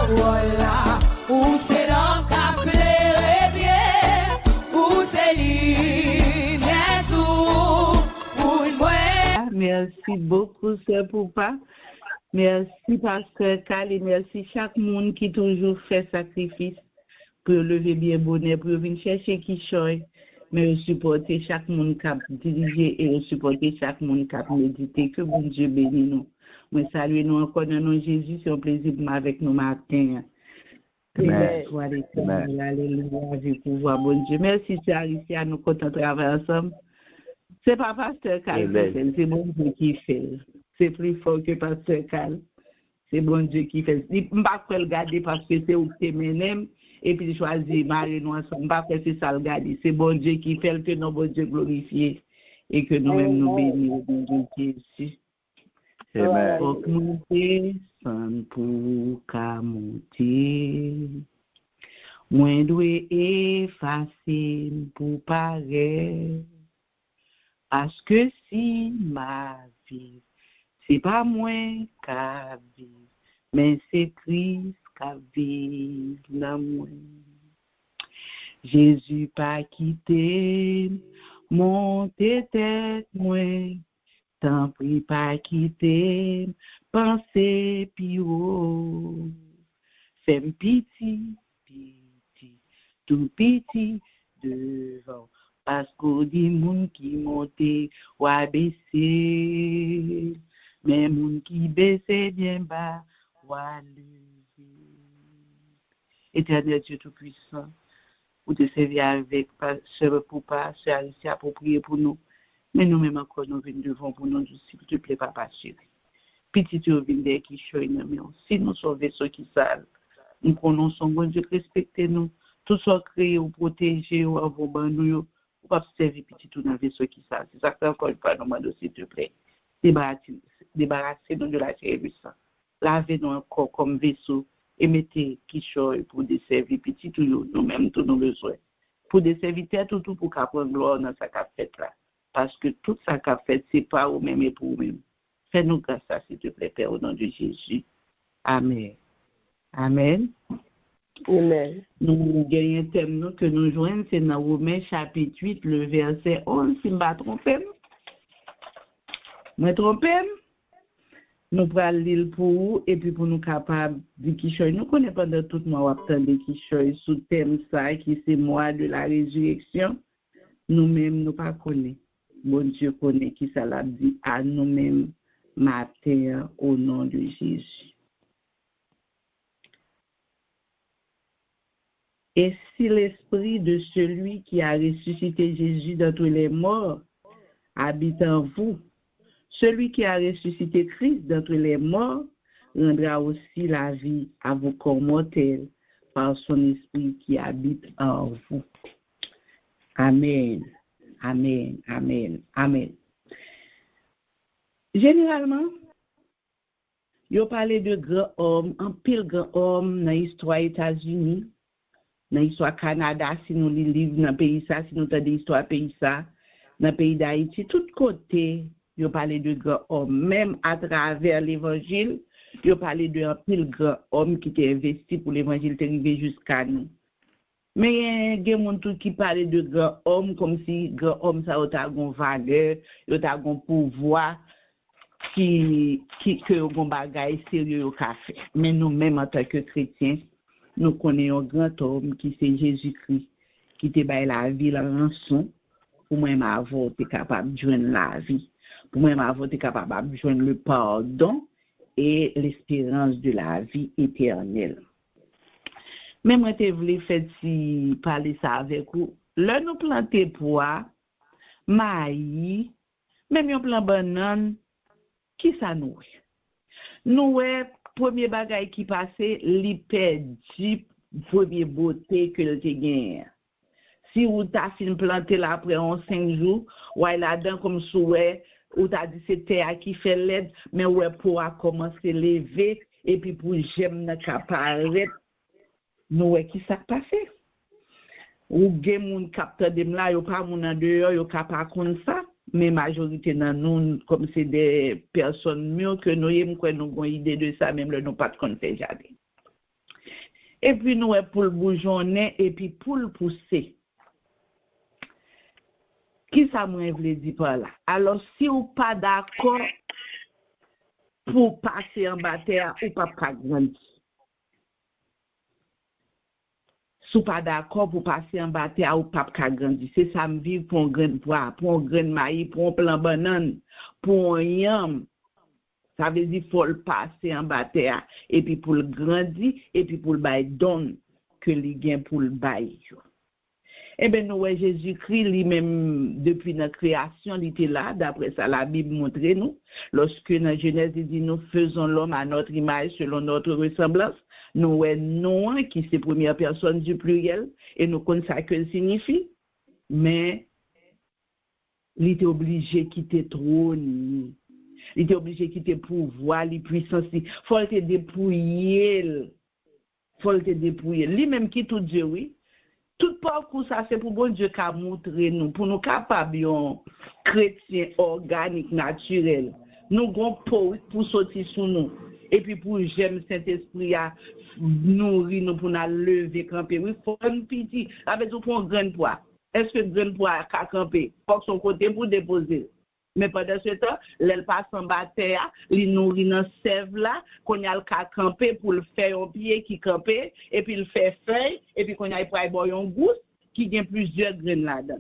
Voilà, où c'est l'homme qui a clairé bien, où c'est lui, bien sûr, où il voit. Merci beaucoup, Sœur Poupa. Merci, Pasteur Cal, et merci chaque monde qui toujours fait sacrifice pour lever bien bonheur, pour venir chercher qui choisit, mais supporter chaque monde qui a dirigé et supporter chaque monde qui a médité. Que bon Dieu bénisse nous. Moi, salue nous encore dans nos Jésus, c'est un plaisir pour moi avec nous matin. Amen. Alléluia, du pouvoir, bon Dieu. Merci, c'est Alicia, nous comptons travailler ensemble. C'est pas Pasteur Cal qui fait, c'est bon Dieu qui fait. C'est plus fort que Pasteur Cal. C'est bon Dieu qui fait. Je ne peux pas le garder parce que c'est où c'est menem et puis choisir marier nous ensemble. Je ne peux pas faire ça le garder. C'est bon Dieu qui fait que nos bon Dieu glorifié et que nous-mêmes nous bénissons. Bon Dieu qui est ici. Amen. Faut que nous descendons pour qu'à monter. Moins doué effacer pour paraître. Parce que si ma vie, c'est pas moi qui vit, mais c'est Christ qui vit dans moi. Jésus pas quitté, monté tête moi, tant pis pas quitté, pensez puis haut. Fais-moi pitié, tout petit devant. Parce qu'on dit moun qui monte ou a baissé, mais moun qui baisse bien bas ou a levé. Éternel Dieu Tout-Puissant, pour te servir avec Sœur Poupa, Sœur Alicia pour prier pour nous. Mais nous-mêmes encore, nous venons devant pour nous, s'il te plaît, Papa chéri. Petit tu viens de qui choisit nous. Si nous sommes vaisseaux qui salent, nous prononçons, bon Dieu, respectez-nous. Tout soit créé ou protégé ou avant nous. Pas servir petit tout dans le vaisseau qui ça. C'est ça que encore une fois, nous demandons, s'il te plaît. Débarrassez-nous de la chair du sang. Lavez-nous encore comme vaisseau et mettez qui choisit pour desservir petit tout nous-mêmes, tous nos besoins. Pour desservir tout pour qu'on prenne gloire dans sa fait là. Parce que tout ça qu'a fait, c'est pas au même et pour nous-mêmes. Fais-nous grâce à s'il te plaît, Père, au nom de Jésus. Amen. Amen. Amen. Nous gagnons un thème que nous joignons, c'est dans Romains chapitre 8, le verset 11, si je ne me trompe pas. Je trompe. Nous prenons l'île pour vous et puis pour nous capables de Kishoy. Nous connaissons pendant tout le mois de Kishoy sous le thème ça, qui c'est moi de la résurrection. Nous-mêmes, nous pas connaissons. Bon Dieu connaît qui ça l'a dit à nous-mêmes matin au nom de Jésus. Et si l'esprit de celui qui a ressuscité Jésus d'entre les morts habite en vous, celui qui a ressuscité Christ d'entre les morts rendra aussi la vie à vos corps mortels par son esprit qui habite en vous. Amen. Amen. Amen. Amen. Généralement, il parle de grands hommes, un pile grand homme dans l'histoire des États-Unis. Dans l'histoire Canada, si nous lisons dans le pays ça, si nous avons des histoires pays ça, dans le pays d'Haïti, tout côté, il parle de grands hommes. Même à travers l'évangile, il parle de un pile grand homme qui était investi pour l'évangile arrivé jusqu'à nous. Mais il y a des gens qui parlent de grands hommes comme si grands hommes ça a une valeur, il a un pouvoir que un bagage sérieux au café. Mais nous-mêmes en tant que chrétiens, nous connaissons un grand homme qui c'est Jésus-Christ, qui te baille la vie, la rançon, pour moi, avoir été capable de joindre la vie, pour moi, avoir été capable de joindre le pardon et l'espérance de la vie éternelle. Mais moi, je voulais parler ça avec vous. Là, nous plantons pois, maïs, même un plant banane, qui ça nous? Nous, premier bagage qui passait, l'hyperdi, premier beauté que le gagné. Si vous t'as fin planté là après 5 jours, ouais là-dedans comme souhait, ou t'as dit c'est terre qui fait l'aide, mais ouais pour commencer à lever, et puis pour j'aime n'a qu'apparaître, nous ouais qui ça passé? Ou gen moun capteur de là, yo pas moun en dehors, yo capable comme ça, mais majorité dans nous, comme c'est des personnes mieux que nous, nous avons une idée de ça, même le nous pas de qu'on fait jamais. Et puis nous, pour le bourgeonner, et puis pour le pousser. Qui ça m'a voulu dire par là? Alors, si vous pas d'accord pour passer en bataille, ou pas grandir. Si vous pas d'accord pour passer en bataille, ou pas grandir. C'est ça me vivre pour un grain pois, pour un grain maïs, pour un plant banane, pour un yam. Ça veut dire qu'il faut le passer en bataille, et puis pour le grandir, et puis pour le bail don que les gains pour le bail. Eh bien, nous, Jésus-Christ, lui-même, depuis notre création, il était là. D'après ça, la Bible montre nous. Lorsque dans Genèse, il dit, nous faisons l'homme à notre image, selon notre ressemblance. Nous, non, qui c'est première personne du pluriel, et nous connaissons ça que ça signifie. Mais, il était obligé de quitter le trône. Il était obligé de quitter le pouvoir, les puissances. Il faut le dépouiller. Lui-même qui tout Dieu, oui. Tout parcours, ça, c'est pour bon Dieu qu'a montré nous, pour nous capables, chrétiens organiques, naturels. Nous avons pour sortir sur nous. Et puis pour j'aime Saint-Esprit à nourrir nous pour nous lever, camper. Oui, il faut un petit, avec tout pour un grand poids. Est-ce que le grand poids a camper? Faut que son côté pour déposer. Mais pendant ce temps, l'elle passe en bataille, il nourrit dans sève là, qu'on a le cas camper pour le faire un pied qui camper, et puis il fait feuille, et puis qu'on a pour un gousse qui a plusieurs graines là-dedans.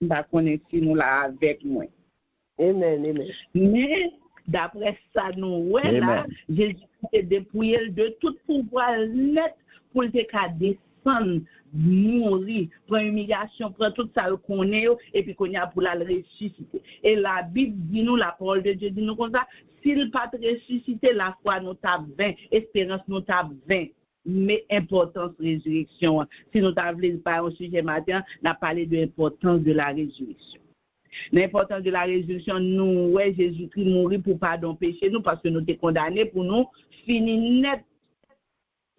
Bah, qu'on est si nous là avec moi. Amen, amen. Mais, d'après ça, nous, ouais, là, Jésus s'est dépouillé de tout pouvoir net pour le cas descendre, mourir, prendre humiliation, prendre tout ça qu'on est, et puis qu'on a pour la ressusciter. Et la Bible dit nous, la parole de Dieu dit nous comme ça, s'il pas ressuscité, la foi nous tape 20, espérance nous tape 20. Mais importance résurrection. Si nous t'avons pas un sujet matin, on a parlé de l'importance de la résurrection. L'importance de la résurrection, nous, ouais, Jésus-Christ mourit pour pardon péché, nous, parce que nous sommes condamnés pour nous finir net.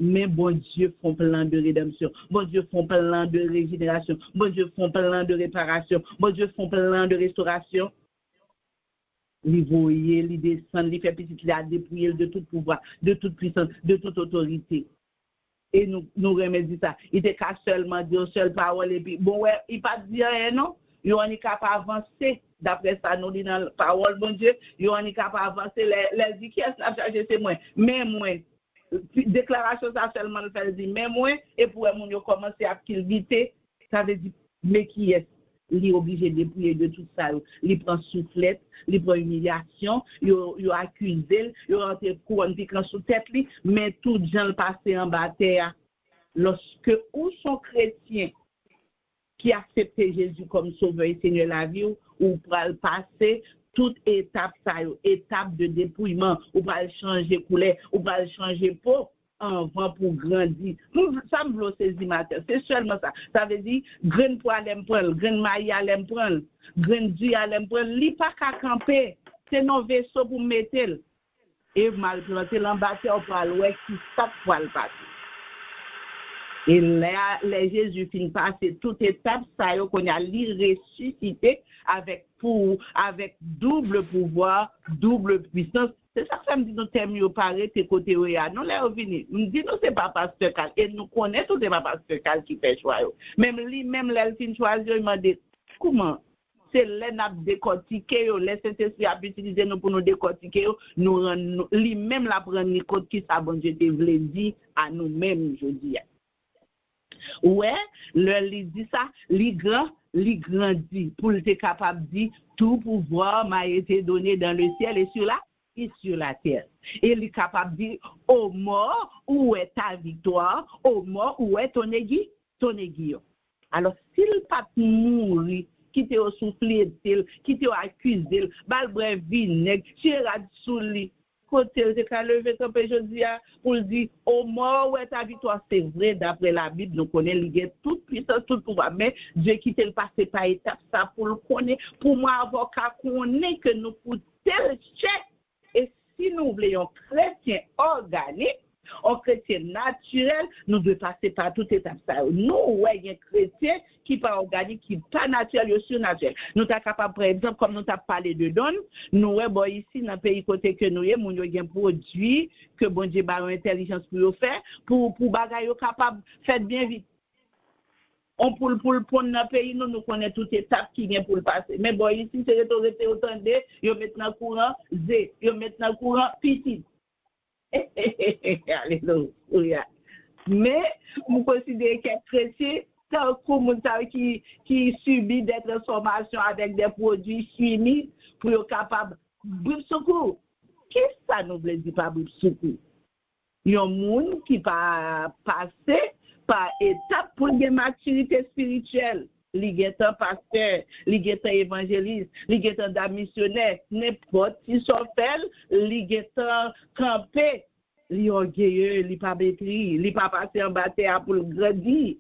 Mais bon Dieu font plein de rédemption, bon Dieu font plein de régénération, bon Dieu font plein de réparation, bon Dieu font plein de restauration. Il voyait, il descend, il fait petit, il a dépouillé de tout pouvoir, de toute puissance, de toute autorité. Et nous remédions ça. Il était qu'à seulement dire seule parole et puis, bon ouais, il pas dire rien, non? Il est capable d'avancer. D'après ça, nous dit dans la parole, bon Dieu, il est capable d'avancer. Les dit qui est la charge, c'est moi. Mais moi. Déclaration, ça seulement le fait dire, mais moi, et pour mon commencer à cultiver, ça veut dire, mais qui est, il est obligé de dépouiller de tout ça, il prend soufflette, il prend humiliation, il accuse, il rentre couronne piquant sous tête, mais tout gens le passé en bataille, lorsque ou sont chrétiens qui acceptent Jésus comme sauveur et Seigneur la vie, ou pour le passer, toute étape, étape de dépouillement, ou va changer couleur, ou va changer peau, avant pour grandir. Ça me veut saisir matin. C'est seulement ça. Ça veut dire, grain poil l'aime prendre, grain maïs l'aime prendre, grain du l'aime prendre, li pas qu'à camper. C'est nos vaisseaux pour mettre. Et mal planté l'embassé au poil, ouais, qui tape poil passer. Et là, les Jésus finit passer toute étape, ça y est, qu'on a ressuscité avec double pouvoir, double puissance. C'est ça que ça me dit, nous t'aimons mieux parler, tes côtés, oui, nous les revenus. Nous dit, nous, c'est pas Pasteur Cal. Et nous connaissons, c'est pas Pasteur Cal qui fait choix. Même lui, même l'elfine choisir, il m'a dit, comment? C'est les n'a décortiqué, les Saint-Esprit a utilisé nous pour nous décortiquer, nous, lui-même la prendre les côtes qui ça, bon Dieu, te voulait dire à nous-mêmes, je dis. Ouais, il dit ça, il grandit pour être capable de dire tout pouvoir m'a été donné dans le ciel et sur la terre. Et il est capable de dire ô mort, où est ta victoire? Ô mort, où est ton aiguille? Alors, s'il pas mourir, qui te soufflé, qui te accusé, balbref vinaigre, chérad sous lui, côté de qu'à lever ton péché pour dire au mort où est ta victoire, c'est vrai d'après la Bible nous connaît il y a toute puissance tout pouvoir mais Dieu qui te le passé par étape ça pour le connaître pour moi avocat connaît que nous pour tel chèque et si nous voulons chrétien organique Un chrétien naturel, nous devons passer par toute étape. Nous, il y a un chrétien qui n'est pas organique, qui n'est pas naturel, il est surnaturel. Nous sommes capables, par exemple, comme nous avons parlé de don, nous, ici, dans le pays côté que nous sommes, nous avons un produit que bon Dieu a une intelligence pour faire, pour bagaille capable de faire bien vite. On pour le prendre dans le pays, nous connaissons toutes les étapes qui viennent pour le passer. Mais bon, ici, c'est autorité autant de, ils mettent dans le courant Z, ils mettent dans le courant petit. Alléluia. Mais, vous considérez qu'un chrétien, c'est un commun qui subit des transformations avec des produits chimiques pour être capable de secours. Qu'est-ce que ça nous veut dire par secours? Il y a un monde qui va passer par étape pour une maturité spirituelle. Il est un pasteur, il est un évangéliste, il est un missionnaire, n'importe qui s'en fait, il est un campé, il est orgueilleux, il n'est pas maîtris, il n'est pas passé en bataille pour le grandir.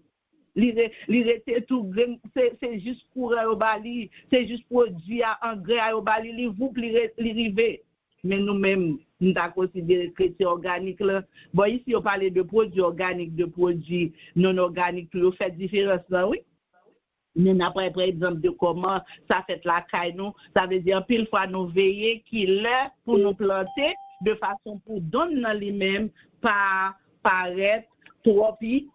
Il était tout grand, c'est juste pour au bali, c'est juste pour dire engrais au bali, il vous river. Mais nous-mêmes, nous avons considéré chrétien organique là. Bon, ici, on parlait de produits organiques, de produits non organiques, tout fait différence là, oui. Mais après, par exemple, de comment ça fait la caille, nous, ça veut dire pile fois nous veiller qu'il est pour nous planter de façon pour donner dans lui-même, pas paraître trop petit,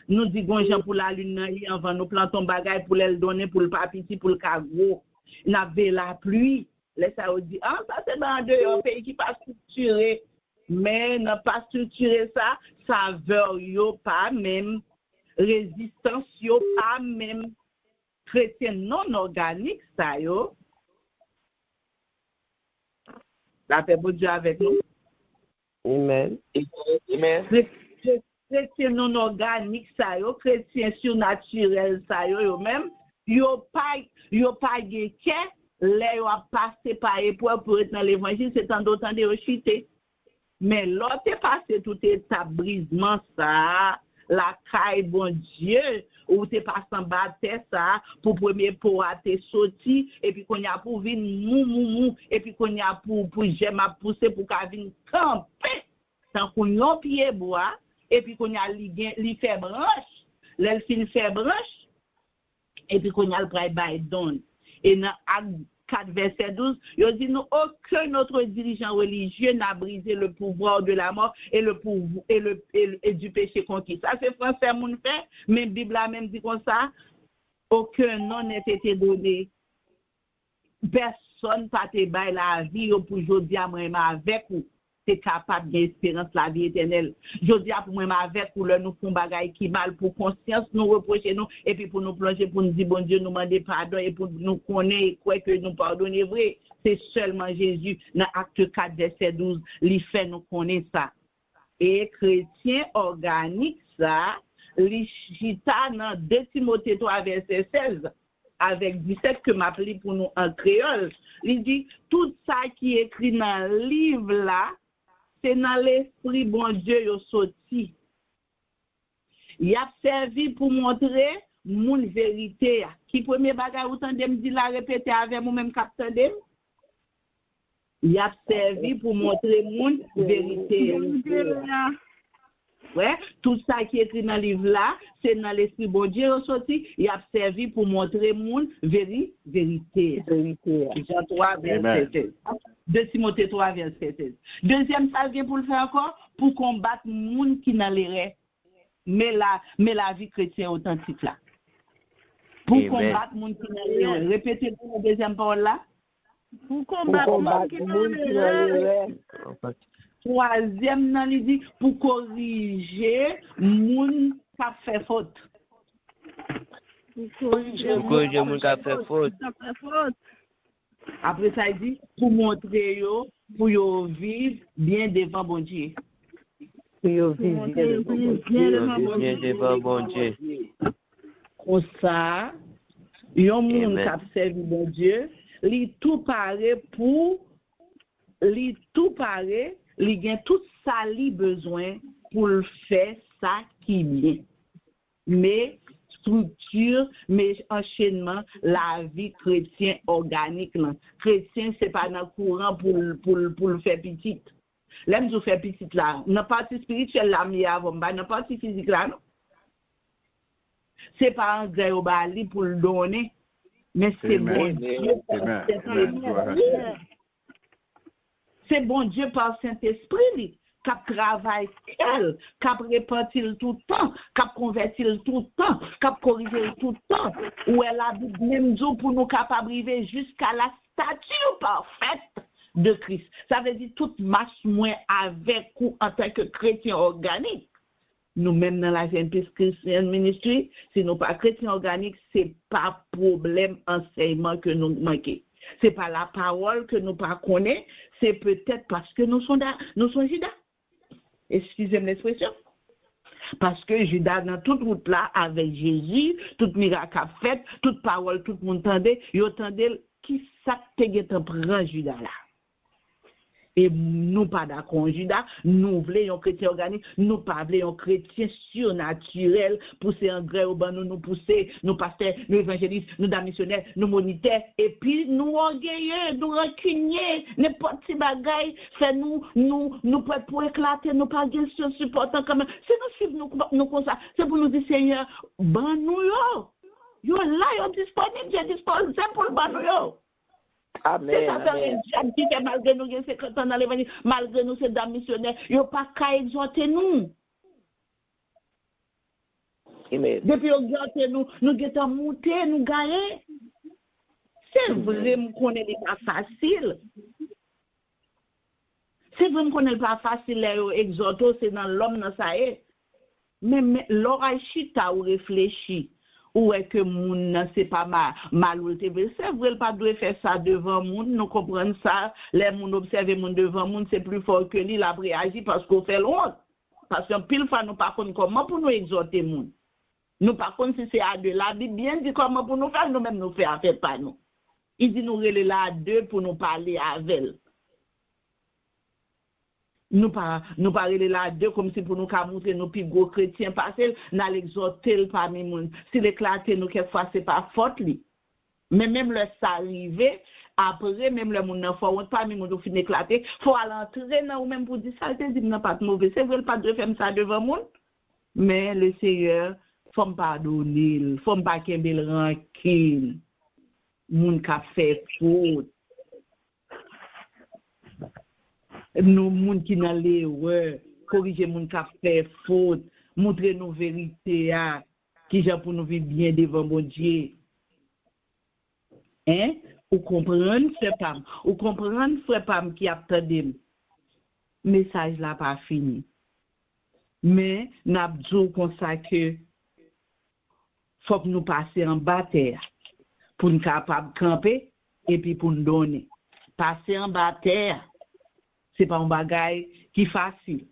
nous disons gens pour la lune, avant nous plantons bagaille pour le donner, pour le pas petit, pour le cargo. Nous avons la pluie. Laisse ça dit, ça c'est dans un pays qui n'est pas structuré. Mais n'a pas structuré ça, saveur yo pas même, résistance yo pas même, chrétien non organique ça yo. La paix de Dieu avec nous. Amen. Amen. Chrétien non organique ça yo, chrétien surnaturel ça yo même, yo pas guéqué. Là, on a passé par épreuve pour être dans l'évangile, c'est tant d'autant de chuter. Mais l'autre est passé tout établissement, ça, la caille, bon Dieu, ou t'es passé en bataille, ça, pour premier pour te sorti, et puis qu'on y a pour venir mou, et puis qu'on y a pour j'aime à pousser pour qu'à venir camper, tant qu'on y a pied bois, et puis qu'on y a li fait branche, l'elfine fait branche, et puis qu'on y a le prêt by don. Et dans Acte 4, verset 12, il dit nous, aucun autre dirigeant religieux n'a brisé le pouvoir de la mort et du péché conquis. Ça, c'est français, mon fait, mais la Bible a même dit comme ça, aucun nom n'a été donné. Personne n'a été bail la vie pour aujourd'hui avec vous. C'est capable d'espérance la vie éternelle. Je dis pour moi avec pour nous font bagaille qui mal pour conscience nous reprocher nous et puis pour nous plonger pour nous dire bon Dieu nous demander pardon et pour nous connaître quoi que nous pardonner vrai c'est seulement Jésus dans Acte 4 verset 12 il fait nous connaître ça et chrétien organique ça li chita dans 2 Timothée 3 verset 16 avec 17 que m'appelé pour nous en créole il dit tout ça qui est écrit dans le livre là c'est dans l'esprit bon Dieu yo sorti. Il a servi pour montrer mon vérité. Qui premier bagage ou tandem dit la répéter avec moi même capitaine. Il a servi pour montrer mon vérité. Ouais, tout ça qui est écrit dans le livre là, c'est dans l'esprit bon Dieu sorti, il a servi pour montrer mon vérité. Jean 3 verset 16. 2 Timothée 3 verset 16. Deuxième ça vient pour le faire encore pour combattre monde qui dans l'erreur mais la vie chrétienne authentique là. Pour combattre monde qui dans l'erreur. Répétez pour la deuxième parole là. Pour combattre monde qui dans l'erreur. Troisième, il dit pour corriger moun qui a fait faute. Pour corriger moun qui a fait faute. Après ça, il dit pour montrer yo, pour yo vivre bien devant bon Dieu. Pour yo vivre bien devant bon Dieu. Comme ça, yon moun qui a servi bon Dieu, li tout paré il y a tout ça li besoin pour le faire ça qui est bien. Mais structure, mais enchaînement, la vie chrétienne organique. Chrétien, ce n'est pas dans le courant pour le faire petit. L'aime nous faire petite là. Dans partie spirituelle là, mais avant, dans partie physique là, non. C'est pas un gré au bali pour le donner, mais c'est bon Dieu. C'est bon Dieu par Saint-Esprit qui travaille elle, qui répartit tout le temps, qui convertit tout le temps, qui corrige tout le temps, où elle a dit même jour pour nous capables d'arriver jusqu'à la statue parfaite de Christ. Ça veut dire toute marche moins avec ou en tant que chrétien organique. Nous-mêmes dans la GNP Christian Ministry, si nous pas chrétiens organiques, c'est pas problème enseignement que nous manquons. C'est pas la parole que nous pas connaissons, c'est peut-être parce que nous sommes Judas. Excusez-moi l'expression. Parce que Judas dans toute route là avec Jésus, tout miracle a fait, toute parole, tout le monde entendait, il entendait qui ça te prend Judas là. Et nous pas d'accord Judas, nous voulons un chrétien organique, nous pas voulons un chrétien surnaturel, pousser en gré au ban, nous pousser, nous pasteurs, nous évangélistes, nous missionnaires, nous monitaires, et puis nous orgueilleux, nous rancuniers, n'importe qui bagaille, fait nous pour éclater, nous pas bien supportant comme si nous suivons nous comme ça, c'est pour nous dire Seigneur, ban nous yo là, yo disponible, j'ai disponible, c'est pour le ban nous yo. Amen. C'est ça, qui fait malgré nous, il y a 50 ans dans l'évangile, malgré nous, c'est des missionnaires, il n'y a pas qu'à exhorter nous. Amen. Depuis exhorter nous, nous avons monté, nous gagner. C'est vrai qu'on n'est pas facile. C'est vrai qu'on n'est pas facile, exhorter, c'est dans l'homme, dans ça est. Mais l'orachita ou réfléchit. Ou est que moun c'est pas mal ou c'est vrai pas doit faire ça devant moun, nous comprenons ça, les moun observer moun devant moun c'est plus fort que lui la réagit parce qu'on fait honte. Parce qu'en pile fois nous pas connait comment pour nous exhorter moun. Nous pas connait si c'est à deux la Bible bien dit comment pour nous faire nous même nous faire affaire pas nous. Il dit nous reler là à deux pour nous parler avec elle. Nous pas reler là deux comme si pour nous montrer nos plus gros chrétiens passer n'a l'exhorter parmi moun si l'éclater nous quelquefois c'est pas faute li mais même le ça arriver après même le monde faut honte parmi moun fin éclater faut aller entrer dans ou même pour dire ça dit n'a pas mauvais c'est vrai pas de faire ça devant moun mais le Seigneur faut me pardonner faut me pas kembel rancune moun ka fait faute. Nous, moun qui dans l'erreur, corriger moun qui fait faute, montrer nos vérités, qui j'ai pour nous vivre bien devant mon Dieu. Hein? Ou comprendre, frère Pam, ou comprendre, frère Pam, qui a entendu. Message là pas fini. Mais, n'a dit comme ça que, faut que nous passions en bataille pour nous capables de camper et puis pour nous donner. Passer en bataille. C'est pas un bagage qui facile.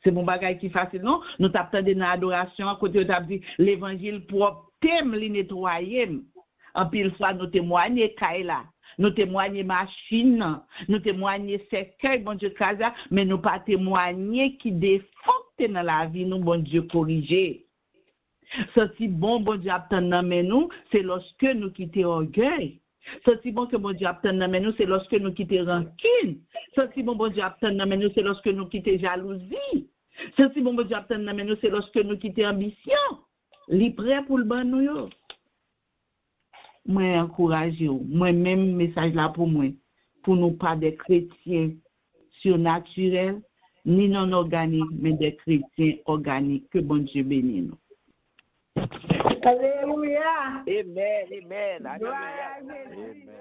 C'est mon bagage qui facile. Non, nous t'attendons dans l'adoration, à côté de dit l'évangile propre, thème, les nettoyer. En pile fois, nous témoignons Kaila, nous témoignons machine, nous témoignons cercueil, bon Dieu, casa, mais nous pas témoigner qui défendent dans la vie, nous, bon Dieu, corriger. Si bon Dieu, attendons nous, c'est lorsque nous quittons orgueil. Si bon que bon Dieu attend nous, c'est lorsque nous quittons rancune. Si bon Dieu attend nous, c'est lorsque nous quittons jalousie. Si bon Dieu attend nous, c'est lorsque nous quittons ambition. Li prêt pour le ban nous yo. Moi encourage yo. Moi même message là pour moi. Pour nous pas des chrétiens surnaturels ni non organiques, mais des chrétiens organiques. Que bon Dieu bénisse nous. Alléluia. Amen. Amen. Alléluia.